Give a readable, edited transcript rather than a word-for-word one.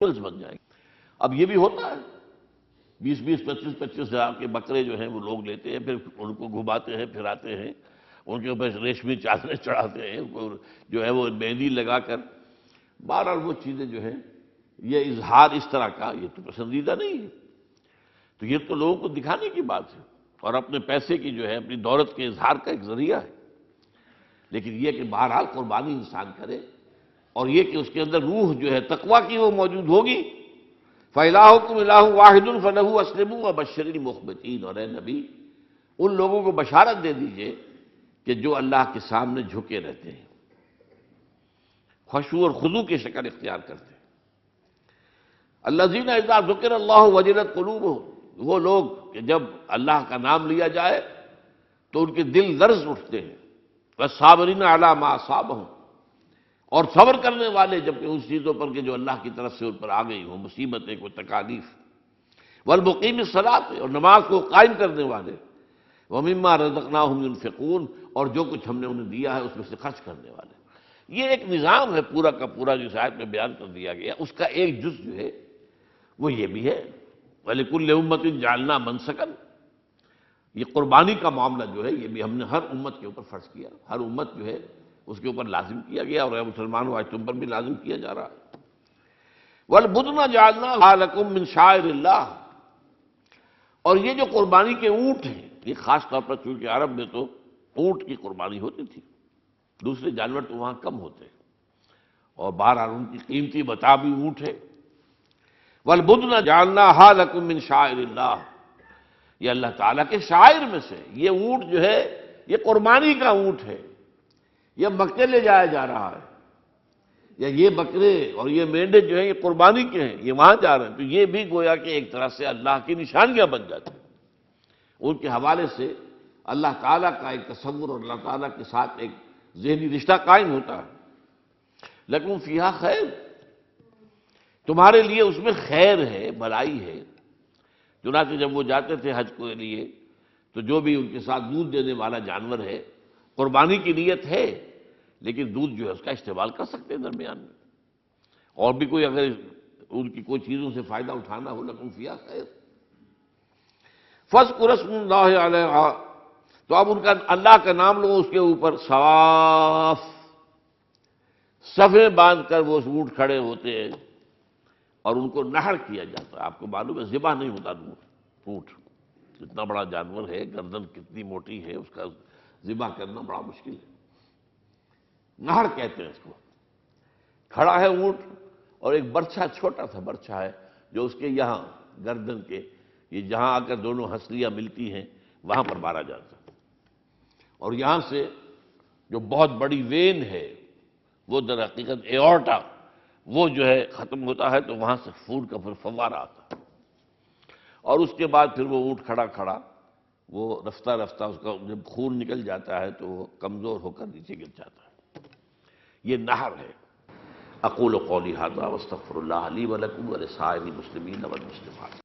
بن جائیں گے۔ اب یہ بھی ہوتا ہے، 25,000 کے بکرے جو ہیں وہ لوگ لیتے ہیں، پھر ان کو گھماتے ہیں پھراتے ہیں، ان کے اوپر ریشمی چادریں چڑھاتے ہیں، ان کو جو ہے وہ مہندی لگا کر، بہرحال وہ چیزیں جو ہیں یہ اظہار اس طرح کا یہ تو پسندیدہ نہیں ہے۔ تو یہ تو لوگوں کو دکھانے کی بات ہے اور اپنے پیسے کی جو ہے اپنی دولت کے اظہار کا ایک ذریعہ ہے، لیکن یہ کہ بہرحال قربانی انسان کرے اور یہ کہ اس کے اندر روح جو ہے تقویٰ کی وہ موجود ہوگی۔ فَإِلَٰهُكُمْ إِلَٰهٌ وَاحِدٌ فَلَهُ أَسْلِمُوا وَبَشِّرِ الْمُخْبِتِينَ، اور اے نبی ان لوگوں کو بشارت دے دیجئے کہ جو اللہ کے سامنے جھکے رہتے ہیں، خشوع اور خضوع کی شکل اختیار کرتے ہیں۔ الَّذِينَ إِذَا ذُكِرَ اللَّهُ وَجِلَتْ قُلُوبُهُمْ، وہ لوگ کہ جب اللہ کا نام لیا جائے تو ان کے دل لرز اٹھتے ہیں۔ وَالصَّابِرِينَ عَلَىٰ مَا أَصَابَهُمْ، اور صبر کرنے والے جبکہ اس چیزوں پر کہ جو اللہ کی طرف سے ان پر آ گئی ہوں، مصیبتیں کوئی تکالیف۔ والمقیم الصلاۃ، اور نماز کو قائم کرنے والے۔ ومما رزقناہم ينفقون، اور جو کچھ ہم نے انہیں دیا ہے اس میں سے خرچ کرنے والے۔ یہ ایک نظام ہے پورا کا پورا جس آیت میں بیان کر دیا گیا، اس کا ایک جز جو ہے وہ یہ بھی ہے وَلِكُلِّ أُمَّةٍ جَعَلْنَا مَنسَكًا، یہ قربانی کا معاملہ جو ہے یہ بھی ہم نے ہر امت کے اوپر فرض کیا، ہر امت جو ہے اس کے اوپر لازم کیا گیا، اور اے مسلمانوں آج تم پر بھی لازم کیا جا رہا ہے۔ وَالْبُدْنَ جَعَلْنَاهَا لَكُم مِّن شَعَائِرِ اللَّهِ، اور یہ جو قربانی کے اونٹ ہیں، یہ خاص طور پر چونکہ عرب میں تو اونٹ کی قربانی ہوتی تھی، دوسرے جانور تو وہاں کم ہوتے ہیں، اور بہرحال ان کی قیمتی متاع بھی اونٹ ہے۔ وَالْبُدْنَ جَعَلْنَاهَا لَكُم مِّن شَعَائِرِ اللَّهِ، یہ اللہ تعالیٰ کے شعائر میں سے یہ اونٹ جو ہے یہ قربانی کا اونٹ ہے، یہ مکے لے جایا جا رہا ہے، یا یہ بکرے اور یہ مینڈے جو ہیں یہ قربانی کے ہیں، یہ وہاں جا رہے ہیں، تو یہ بھی گویا کہ ایک طرح سے اللہ کی نشانیاں بن جاتی ہیں۔ ان کے حوالے سے اللہ تعالیٰ کا ایک تصور اور اللہ تعالیٰ کے ساتھ ایک ذہنی رشتہ قائم ہوتا ہے۔ لیکن فیہا خیر، تمہارے لیے اس میں خیر ہے، بھلائی ہے۔ چنانچہ جب وہ جاتے تھے حج کے لیے تو جو بھی ان کے ساتھ دودھ دینے والا جانور ہے، قربانی کی نیت ہے لیکن دودھ جو ہے اس کا استعمال کر سکتے ہیں درمیان میں، اور بھی کوئی اگر ان کی کوئی چیزوں سے فائدہ اٹھانا ہو، لکم فیہا خیر۔ فاذکروا اسم اللہ علیہا، تو اب ان کا اللہ کا نام لو اس کے اوپر، صواف، صفیں باندھ کر وہ اونٹ کھڑے ہوتے ہیں اور ان کو نحر کیا جاتا ہے۔ آپ کو معلوم ہے ذبح نہیں ہوتا اونٹ، اتنا بڑا جانور ہے، گردن کتنی موٹی ہے، اس کا ذبح کرنا بڑا مشکل ہے۔ نہر کہتے ہیں اس کو۔ کھڑا ہے اونٹ اور ایک برچھا، چھوٹا سا برچھا ہے جو اس کے یہاں گردن کے یہ جہاں آ کر دونوں ہنسلیاں ملتی ہیں وہاں پر مارا جاتا ہے، اور یہاں سے جو بہت بڑی وین ہے وہ در حقیقت ایورٹا، وہ جو ہے ختم ہوتا ہے، تو وہاں سے خون کا پھر فوارہ آتا ہے، اور اس کے بعد پھر وہ اونٹ کھڑا کھڑا وہ رفتہ رفتہ اس کا جب خون نکل جاتا ہے تو وہ کمزور ہو کر نیچے گر جاتا ہے۔ یہ نہر ہے۔ اقول قولی ھذا واستغفر اللہ لی ولکم ولسائر المسلمین والمسلمات۔